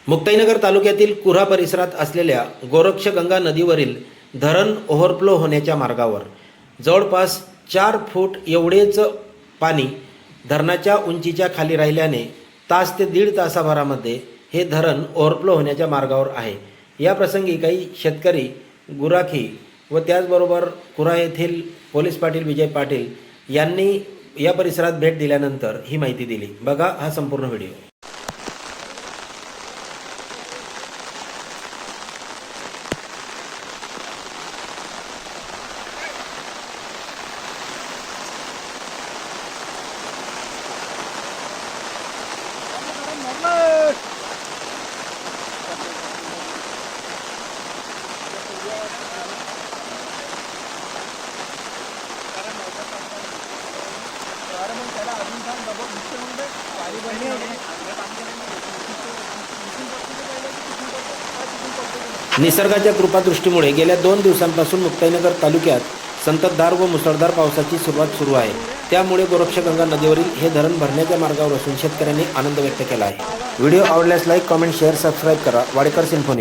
मुक्ताईनगर तालुक्यातील कुऱ्हा परिसरात असलेल्या गोरक्षगंगा नदीवरील धरण ओव्हरफ्लो होण्याच्या मार्गावर जवळपास 4 फूट एवढेच पाणी धरणाच्या उंचीच्या खाली राहिल्याने तास ते दीड तासाभरामध्ये हे धरण ओव्हरफ्लो होण्याच्या मार्गावर आहे। या प्रसंगी काही शेतकरी, गुराखी व त्याचबरोबर कुऱ्हा येथील पोलीस पाटील विजय पाटील यांनी या परिसरात भेट दिल्यानंतर ही माहिती दिली। बघा हा संपूर्ण व्हिडिओ। निसर्गाच्या कृपादृष्टीमुळे गेल्या 2 दिवसांपासून मुक्ताईनगर तालुक्यात संततधार व मुसळधार पावसाची सुरुवात सुरू आहे। त्यामुळे गोरक्षगंगा नदीवरील हे धरण भरण्याच्या मार्गावर असून शेतकऱ्यांनी आनंद व्यक्त केला आहे। व्हिडिओ आवडल्यास लाईक, कमेंट, शेअर, सबस्क्राईब करा। वाडेकर सिंफोनी।